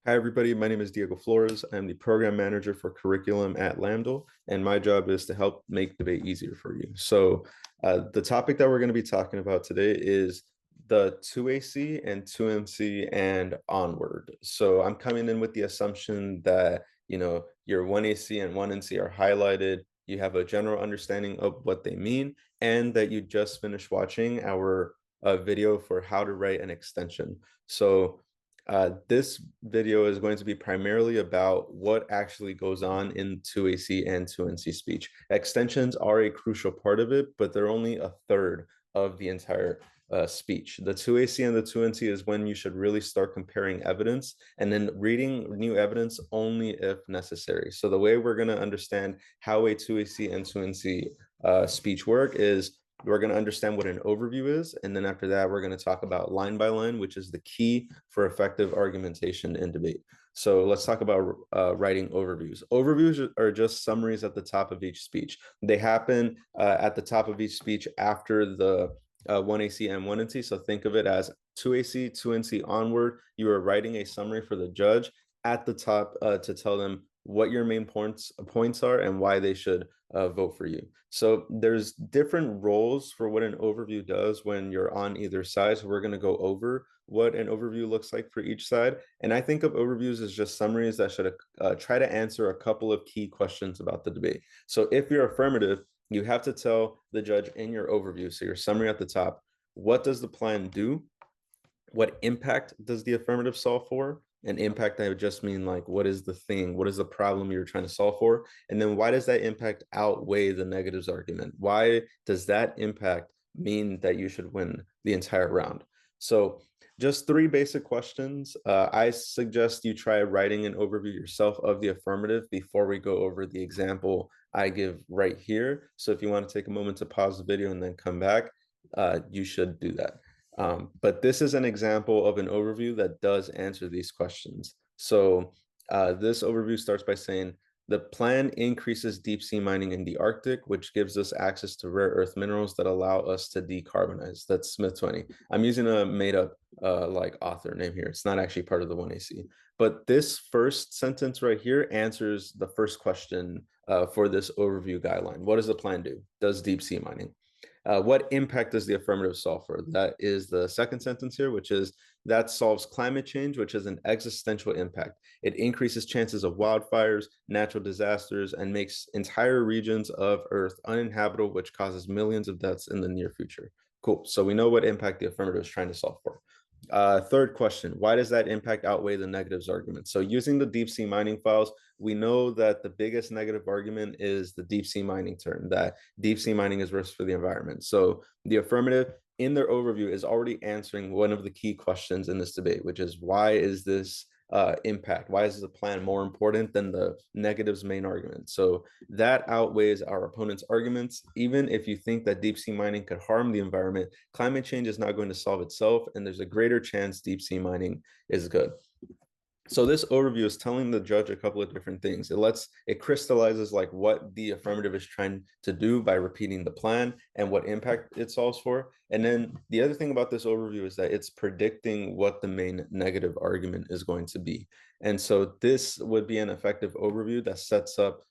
Hi, everybody. My name is Diego Flores. I'm the program manager for curriculum at LAMDL, and my job is to help make debate easier for you. The topic that we're going to be talking about today is the 2AC and 2MC and onward. So, I'm coming in with the assumption that, your 1AC and 1NC are highlighted. You have a general understanding of what they mean, and that you just finished watching our video for how to write an extension. This video is going to be primarily about what actually goes on in 2AC and 2NC speech. Extensions are a crucial part of it, but they're only a third of the entire speech. The 2AC and the 2NC is when you should really start comparing evidence and then reading new evidence only if necessary. So the way we're going to understand how a 2AC and 2NC speech work is we're going to understand what an overview is. And then after that, we're going to talk about line by line, which is the key for effective argumentation in debate. So let's talk about writing overviews. Overviews are just summaries at the top of each speech. They happen at the top of each speech after the 1AC and 1NC. So think of it as 2AC, 2NC onward. You are writing a summary for the judge at the top to tell them what your main points are and why they should vote for you. So there's different roles for what an overview does when you're on either side. So we're going to go over what an overview looks like for each side. And I think of overviews as just summaries that should try to answer a couple of key questions about the debate. So if you're affirmative, you have to tell the judge in your overview, so your summary at the top, what does the plan do? What impact does the affirmative solve for? And impact, I would just mean like, what is the thing? What is the problem you're trying to solve for? And then why does that impact outweigh the negatives argument? Why does that impact mean that you should win the entire round? So just three basic questions. I suggest you try writing an overview yourself of the affirmative before we go over the example I give right here. So if you want to take a moment to pause the video and then come back, you should do that. But this is an example of an overview that does answer these questions. This overview starts by saying the plan increases deep sea mining in the Arctic, which gives us access to rare earth minerals that allow us to decarbonize. That's Smith 20. I'm using a made up like author name here. It's not actually part of the 1AC. But this first sentence right here answers the first question for this overview guideline. What does the plan do? Does deep sea mining? What impact does the affirmative solve for? That is the second sentence here, which is that solves climate change, which is an existential impact. It increases chances of wildfires, natural disasters, and makes entire regions of Earth uninhabitable, which causes millions of deaths in the near future. Cool. So we know what impact the affirmative is trying to solve for. Third question, why does that impact outweigh the negatives argument? So using the deep sea mining files, we know that the biggest negative argument is the deep sea mining term, that deep sea mining is risk for the environment. So the affirmative in their overview is already answering one of the key questions in this debate, which is why is this impact? Why is the plan more important than the negatives main argument? So that outweighs our opponent's arguments. Even if you think that deep sea mining could harm the environment, climate change is not going to solve itself, and there's a greater chance deep sea mining is good. So this overview is telling the judge a couple of different things. It crystallizes like what the affirmative is trying to do by repeating the plan and what impact it solves for. And then the other thing about this overview is that it's predicting what the main negative argument is going to be. And so this would be an effective overview that sets up,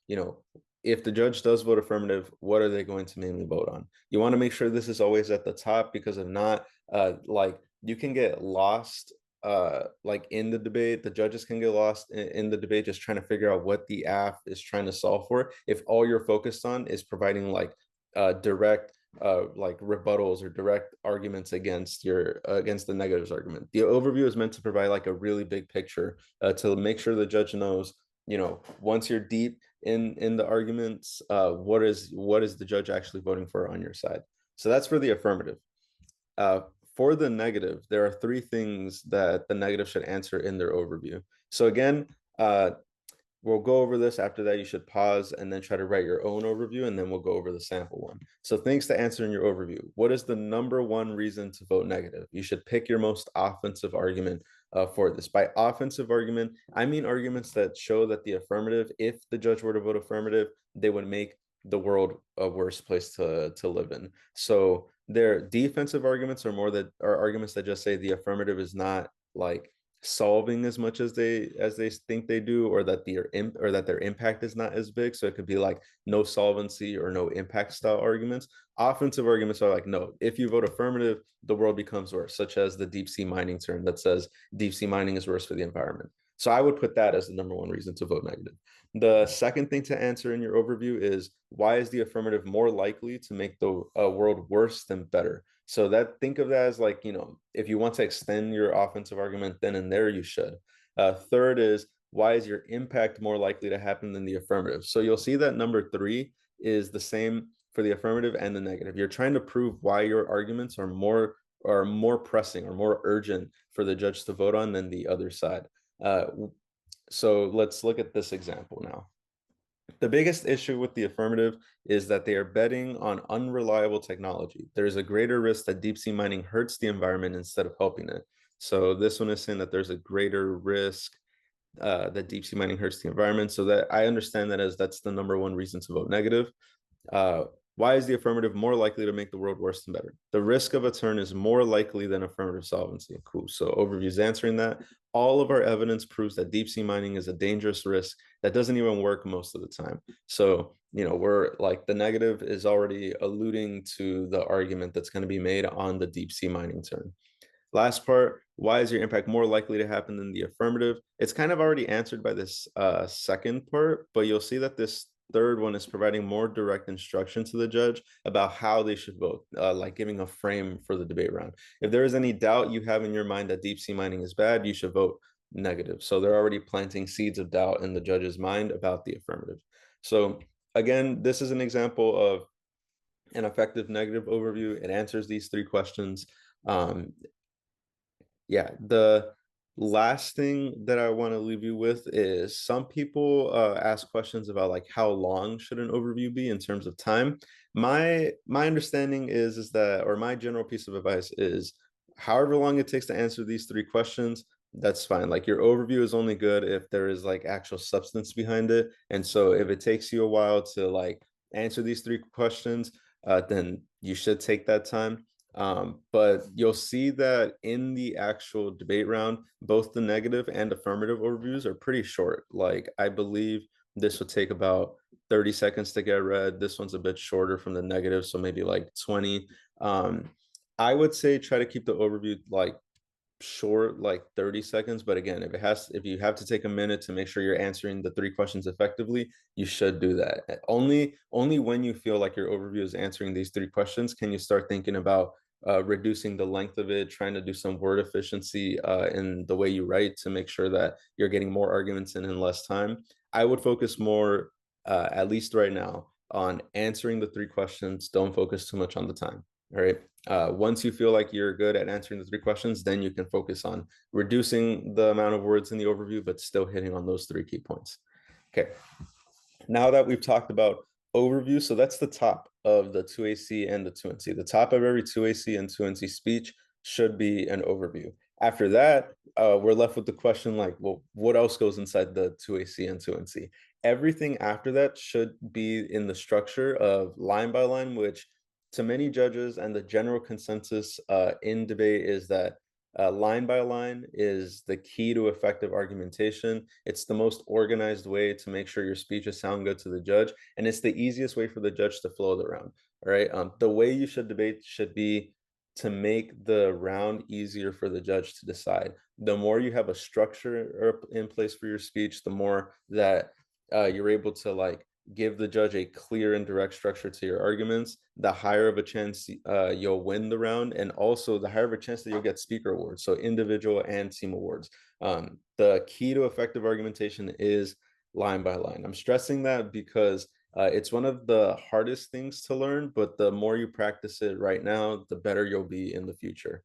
if the judge does vote affirmative, what are they going to mainly vote on? You want to make sure this is always at the top, because if not, you can get lost like in the debate. The judges can get lost in the debate just trying to figure out what the AF is trying to solve for if all you're focused on is providing like direct like rebuttals or direct arguments against the negatives argument. The overview is meant to provide like a really big picture to make sure the judge knows, once you're deep in the arguments, what is the judge actually voting for on your side. So that's for the affirmative. For the negative, there are three things that the negative should answer in their overview. So again, we'll go over this. After that, you should pause and then try to write your own overview, and then we'll go over the sample one. So things to answer in your overview. What is the number one reason to vote negative? You should pick your most offensive argument for this. By offensive argument, I mean arguments that show that the affirmative, if the judge were to vote affirmative, they would make the world a worse place to live in. So their defensive arguments are arguments that just say the affirmative is not like solving as much as they think they do, or that their impact is not as big. So it could be like no solvency or no impact style arguments. Offensive arguments are like, no, if you vote affirmative, the world becomes worse, such as the deep sea mining term that says deep sea mining is worse for the environment. So I would put that as the number one reason to vote negative. The second thing to answer in your overview is, why is the affirmative more likely to make the world worse than better? So that, think of that as like, if you want to extend your offensive argument then and there, you should. Third is, why is your impact more likely to happen than the affirmative? So you'll see that number three is the same for the affirmative and the negative. You're trying to prove why your arguments are more pressing or more urgent for the judge to vote on than the other side. So let's look at this example now. The biggest issue with the affirmative is that they are betting on unreliable technology. There's a greater risk that deep sea mining hurts the environment instead of helping it. So this one is saying that there's a greater risk that deep sea mining hurts the environment. So that I understand that as that's the number one reason to vote negative. Uh, why is the affirmative more likely to make the world worse than better? The risk of a turn is more likely than affirmative solvency. Cool. So overview is answering that. All of our evidence proves that deep sea mining is a dangerous risk that doesn't even work most of the time. So, we're like, the negative is already alluding to the argument that's going to be made on the deep sea mining turn. Last part, why is your impact more likely to happen than the affirmative? It's kind of already answered by this second part, but you'll see that this third one is providing more direct instruction to the judge about how they should vote, like giving a frame for the debate round. If there is any doubt you have in your mind that deep sea mining is bad, you should vote negative. So they're already planting seeds of doubt in the judge's mind about the affirmative. So again, this is an example of an effective negative overview. It answers these three questions. Yeah, the last thing that I want to leave you with is, some people ask questions about like how long should an overview be in terms of time. My understanding is that, or my general piece of advice is, however long it takes to answer these three questions, that's fine. Like, your overview is only good if there is like actual substance behind it. And so if it takes you a while to like answer these three questions, then you should take that time. But you'll see that in the actual debate round, both the negative and affirmative overviews are pretty short. Like, I believe this would take about 30 seconds to get read. This one's a bit shorter from the negative, so maybe like 20. I would say try to keep the overview like short, like 30 seconds. But again, if you have to take a minute to make sure you're answering the three questions effectively, you should do that. Only when you feel like your overview is answering these three questions can you start thinking about reducing the length of it, trying to do some word efficiency in the way you write to make sure that you're getting more arguments in less time. I would focus more, at least right now, on answering the three questions. Don't focus too much on the time. All right. Once you feel like you're good at answering the three questions, then you can focus on reducing the amount of words in the overview, but still hitting on those three key points. Okay. Now that we've talked about overview, so that's the top of the 2AC and the 2NC. The top of every 2AC and 2NC speech should be an overview. After that, we're left with the question like, well, what else goes inside the 2AC and 2NC? Everything after that should be in the structure of line by line, which to many judges and the general consensus in debate is that line by line is the key to effective argumentation. It's the most organized way to make sure your speeches sound good to the judge, and it's the easiest way for the judge to flow the round. All right. The way you should debate should be to make the round easier for the judge to decide. The more you have a structure in place for your speech, the more that you're able to like give the judge a clear and direct structure to your arguments, the higher of a chance you'll win the round, and also the higher of a chance that you'll get speaker awards, so individual and team awards. The key to effective argumentation is line by line. I'm stressing that because it's one of the hardest things to learn, but the more you practice it right now, the better you'll be in the future.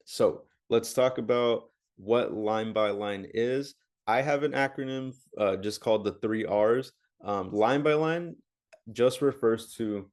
So let's talk about what line by line is. I have an acronym just called the 3 Rs. Line by line just refers to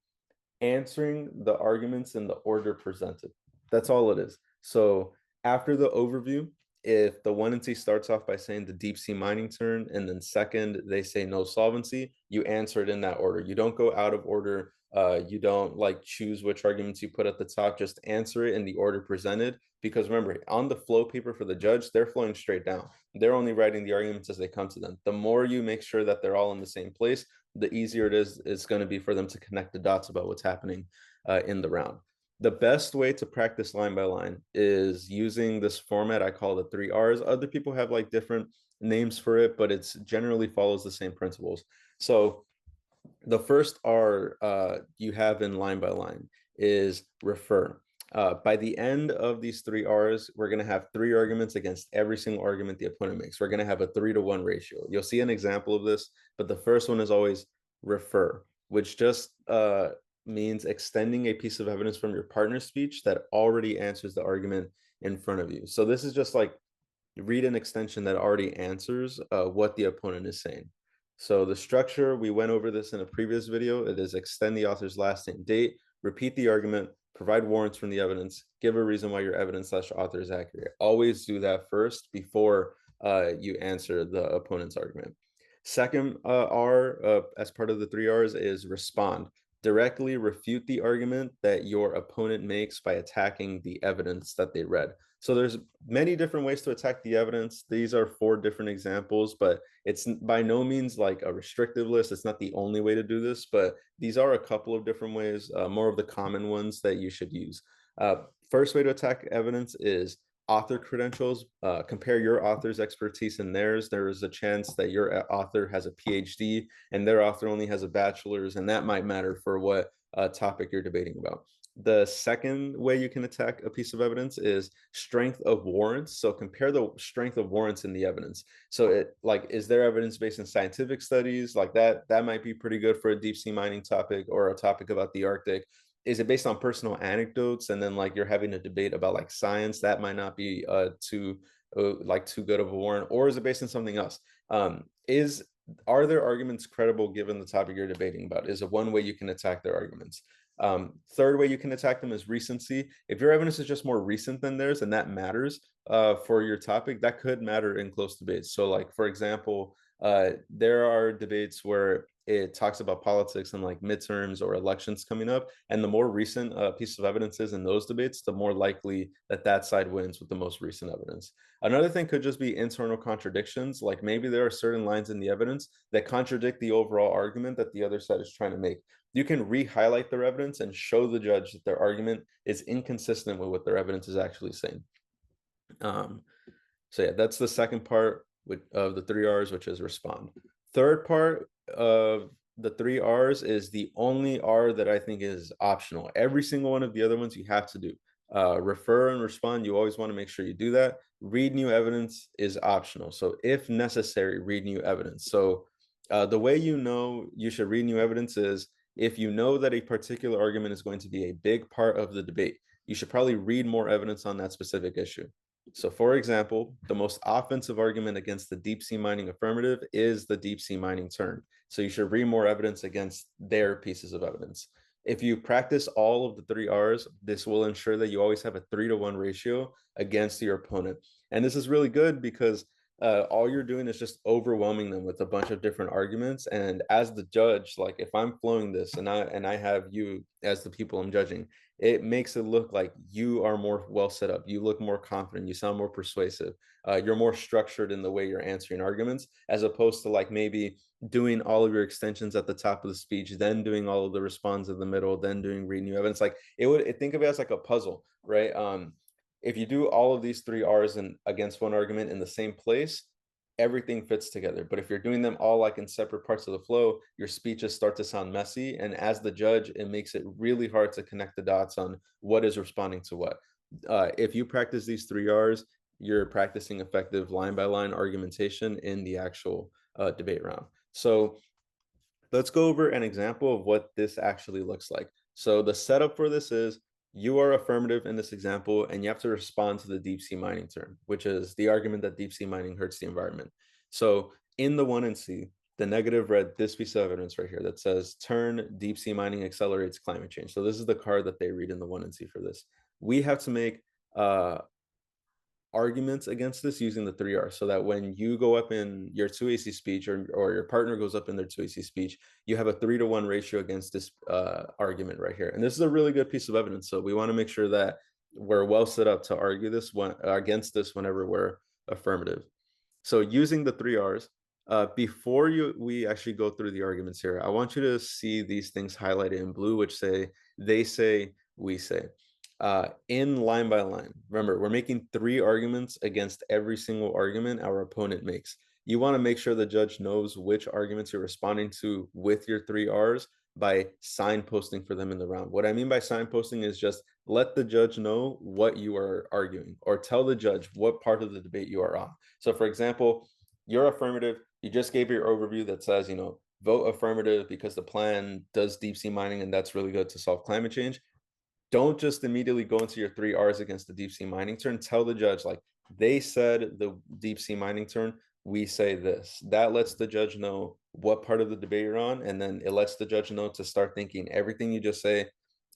answering the arguments in the order presented. That's all it is. So after the overview, if the 1NC starts off by saying the deep sea mining turn, and then second, they say no solvency, you answer it in that order. You don't go out of order You don't like choose which arguments you put at the top, just answer it in the order presented. Because remember, on the flow paper for the judge, they're flowing straight down. They're only writing the arguments as they come to them. The more you make sure that they're all in the same place, the easier it is it's going to be for them to connect the dots about what's happening in the round. The best way to practice line by line is using this format I call the 3 R's. Other people have like different names for it, but it's generally follows the same principles. So the first R you have in line by line is refer. By the end of these 3 R's, we're going to have 3 arguments against every single argument the opponent makes. We're going to have a 3-to-1 ratio. You'll see an example of this, but the first one is always refer, which just means extending a piece of evidence from your partner's speech that already answers the argument in front of you. So this is just like read an extension that already answers what the opponent is saying. So the structure, we went over this in a previous video. It is extend the author's last name, date, repeat the argument, provide warrants from the evidence, give a reason why your evidence/author is accurate. Always do that first before you answer the opponent's argument. Second R, as part of the 3 R's, is respond. Directly refute the argument that your opponent makes by attacking the evidence that they read. So there's many different ways to attack the evidence. These are 4 different examples, but it's by no means like a restrictive list. It's not the only way to do this, but these are a couple of different ways, more of the common ones that you should use. First way to attack evidence is author credentials. Compare your author's expertise and theirs. There is a chance that your author has a PhD and their author only has a bachelor's, and that might matter for what topic you're debating about. The second way you can attack a piece of evidence is strength of warrants. So compare the strength of warrants in the evidence. So it like, is there evidence based in scientific studies like that? That might be pretty good for a deep sea mining topic or a topic about the Arctic. Is it based on personal anecdotes? And then like you're having a debate about like science, that might not be too good of a warrant. Or is it based on something else? Are their arguments credible given the topic you're debating about? Is it one way you can attack their arguments. Third way you can attack them is recency. If your evidence is just more recent than theirs, and that matters for your topic, that could matter in close debates. So like, for example, there are debates where it talks about politics and like midterms or elections coming up, and the more recent piece of evidence is in those debates, the more likely that that side wins with the most recent evidence. Another thing could just be internal contradictions. Like maybe there are certain lines in the evidence that contradict the overall argument that the other side is trying to make. You can re-highlight their evidence and show the judge that their argument is inconsistent with what their evidence is actually saying. So yeah, that's the second part of the 3 R's, which is respond. Third part of the 3 R's is the only R that I think is optional. Every single one of the other ones you have to do. Refer and respond, you always want to make sure you do that. Read new evidence is optional. So if necessary, read new evidence. So the way you know you should read new evidence is if you know that a particular argument is going to be a big part of the debate, you should probably read more evidence on that specific issue. So for example, the most offensive argument against the deep sea mining affirmative is the deep sea mining turn. So you should read more evidence against their pieces of evidence. If you practice all of the 3 R's, this will ensure that you always have a 3-to-1 ratio against your opponent. And this is really good because all you're doing is just overwhelming them with a bunch of different arguments. And as the judge, like if I'm flowing this and I have you as the people I'm judging, it makes it look like you are more well set up. You look more confident. You sound more persuasive. You're more structured in the way you're answering arguments, as opposed to like maybe doing all of your extensions at the top of the speech, then doing all of the response in the middle, then doing read new evidence. Like think of it as like a puzzle, right? If you do all of these 3 R's against one argument in the same place, everything fits together. But if you're doing them all like in separate parts of the flow, your speeches start to sound messy. And as the judge, it makes it really hard to connect the dots on what is responding to what. If you practice these 3 R's, you're practicing effective line by line argumentation in the actual debate round. So let's go over an example of what this actually looks like. So the setup for this is you are affirmative in this example, and you have to respond to the deep sea mining term, which is the argument that deep sea mining hurts the environment. So in the 1 and C, the negative read this piece of evidence right here that says turn deep sea mining accelerates climate change. So this is the card that they read in the 1 and C for this. We have to make arguments against this using the 3R, so that when you go up in your 2AC speech, or your partner goes up in their 2AC speech, you have a 3-to-1 ratio against this argument right here. And this is a really good piece of evidence. So we want to make sure that we're well set up to argue this against this whenever we're affirmative. So using the 3Rs, before we actually go through the arguments here, I want you to see these things highlighted in blue, which say, they say, we say. In line by line. Remember, we're making 3 arguments against every single argument our opponent makes. You want to make sure the judge knows which arguments you're responding to with your 3Rs by signposting for them in the round. What I mean by signposting is just let the judge know what you are arguing, or tell the judge what part of the debate you are on. So for example, you're affirmative, you just gave your overview that says, vote affirmative because the plan does deep sea mining and that's really good to solve climate change. Don't just immediately go into your 3Rs against the deep sea mining turn. Tell the judge, like, they said the deep sea mining turn, we say this. That lets the judge know what part of the debate you're on, and then it lets the judge know to start thinking everything you just say,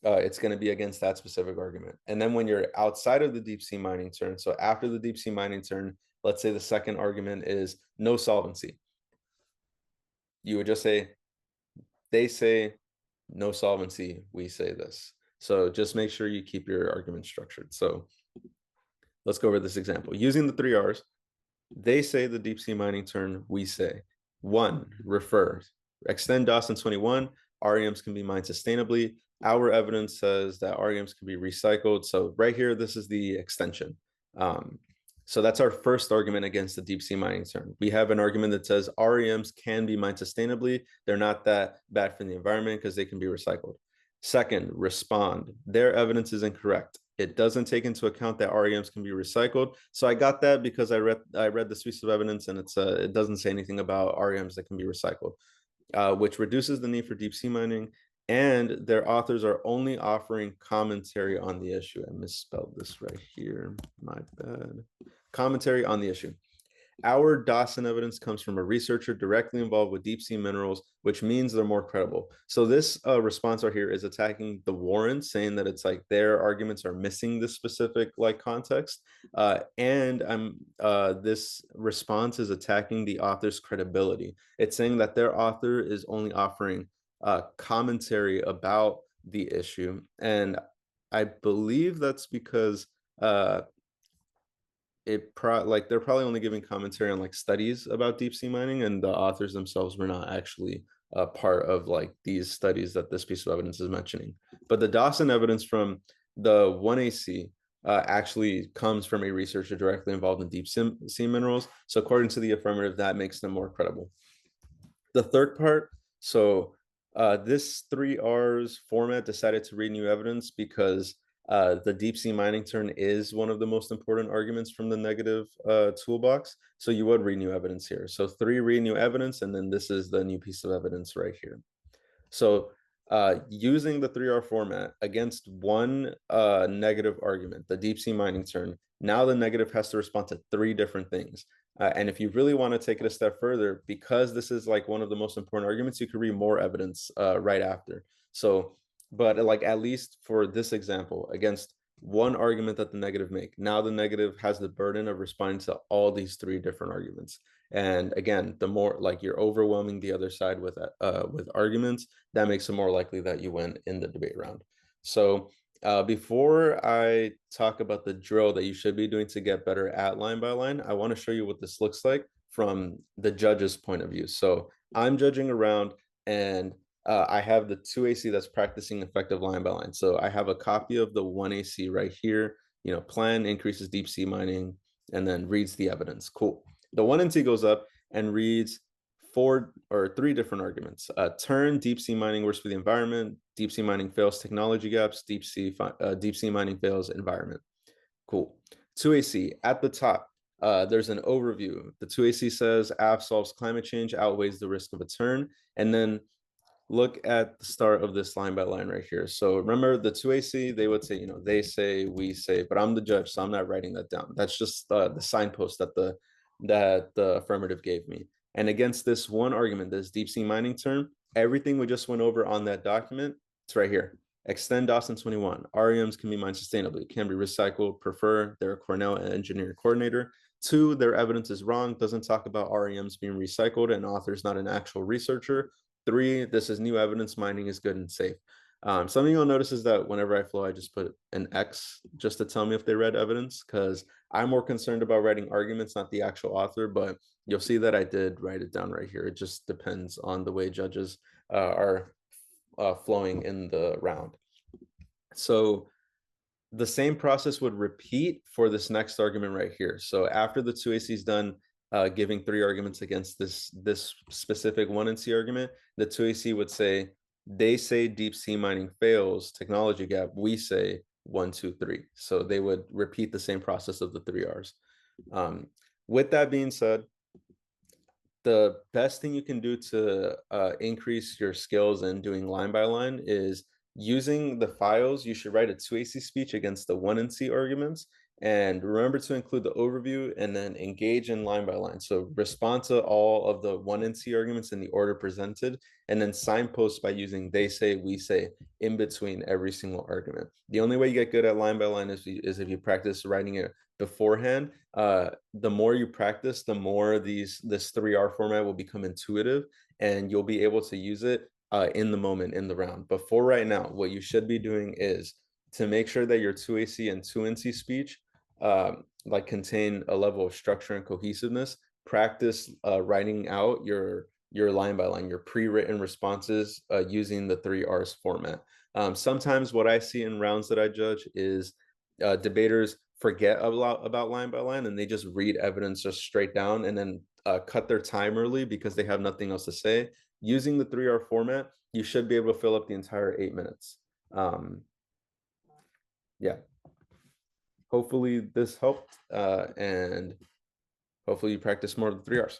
it's going to be against that specific argument. And then when you're outside of the deep sea mining turn, so after the deep sea mining turn, let's say the second argument is no solvency. You would just say, they say no solvency, we say this. So just make sure you keep your argument structured. So let's go over this example. Using the 3Rs, they say the deep sea mining turn, we say. 1, refer. Extend Dawson 21, REMs can be mined sustainably. Our evidence says that REMs can be recycled. So right here, this is the extension. So that's our first argument against the deep sea mining turn. We have an argument that says REMs can be mined sustainably. They're not that bad for the environment because they can be recycled. Second, respond. Their evidence is incorrect. It doesn't take into account that REMs can be recycled. So I got that because I read this piece of evidence, and it doesn't say anything about REMs that can be recycled, which reduces the need for deep sea mining. And their authors are only offering commentary on the issue. I misspelled this right here. My bad. Commentary on the issue. Our Dawson evidence comes from a researcher directly involved with deep sea minerals, which means they're more credible. So this response right here is attacking the Warren, saying that it's like their arguments are missing this specific context. And this response is attacking the author's credibility. It's saying that their author is only offering commentary about the issue. And I believe that's because they're probably only giving commentary on studies about deep sea mining, and the authors themselves were not actually part of these studies that this piece of evidence is mentioning. But the Dawson evidence from the 1AC actually comes from a researcher directly involved in deep sea minerals. So according to the affirmative, that makes them more credible. The third part, so this 3Rs format decided to read new evidence because the deep sea mining turn is one of the most important arguments from the negative toolbox. So you would read new evidence here. So 3 read new evidence, and then this is the new piece of evidence right here. So using the 3R format against one negative argument, the deep sea mining turn, now the negative has to respond to 3 different things. And if you really want to take it a step further, because this is one of the most important arguments, you could read more evidence right after. So, but at least for this example, against one argument that the negative make, now the negative has the burden of responding to all these 3 different arguments. And again, the more you're overwhelming the other side with arguments, that makes it more likely that you win in the debate round. So before I talk about the drill that you should be doing to get better at line by line, I want to show you what this looks like from the judge's point of view. So I'm judging around, and I have the 2AC that's practicing effective line by line. So I have a copy of the 1AC right here, plan increases deep sea mining, and then reads the evidence. Cool. The 1NT goes up and reads 3 different arguments. Turn, deep sea mining works for the environment, deep sea mining fails technology gaps, deep sea mining fails environment. Cool. 2AC at the top, there's an overview. The 2AC says AF solves climate change, outweighs the risk of a turn. And then look at the start of this line by line right here. So remember the 2AC, they would say, they say, we say, but I'm the judge, so I'm not writing that down. That's just the signpost that the affirmative gave me. And against this one argument, this deep sea mining term, everything we just went over on that document, it's right here. Extend Dawson 21. REMs can be mined sustainably, can be recycled, prefer. They're a Cornell engineering coordinator. 2, their evidence is wrong, doesn't talk about REMs being recycled, and author's not an actual researcher. 3, this is new evidence, mining is good and safe. Something you'll notice is that whenever I flow, I just put an X just to tell me if they read evidence, because I'm more concerned about writing arguments, not the actual author, but you'll see that I did write it down right here. It just depends on the way judges are flowing in the round. So the same process would repeat for this next argument right here. So after the 2AC is done giving 3 arguments against this specific 1NC argument, the 2AC would say, they say deep sea mining fails, technology gap, we say 1, 2, 3. So they would repeat the same process of the 3 Rs. With that being said, the best thing you can do to increase your skills in doing line by line is using the files. You should write a 2AC speech against the 1NC arguments, and remember to include the overview and then engage in line by line. So respond to all of the 1NC arguments in the order presented, and then signpost by using they say, we say in between every single argument. The only way you get good at line by line is if you practice writing it beforehand. The more you practice, the more this 3R format will become intuitive, and you'll be able to use it in the moment in the round. But for right now, what you should be doing is to make sure that your 2AC and 2NC speech like contain a level of structure and cohesiveness. Practice writing out your line by line, your pre-written responses using the 3Rs format. Sometimes what I see in rounds that I judge is debaters forget about line by line, and they just read evidence just straight down and then cut their time early because they have nothing else to say. Using the 3R format, you should be able to fill up the entire 8 minutes. Yeah. Hopefully this helped, and hopefully you practice more of the 3Rs.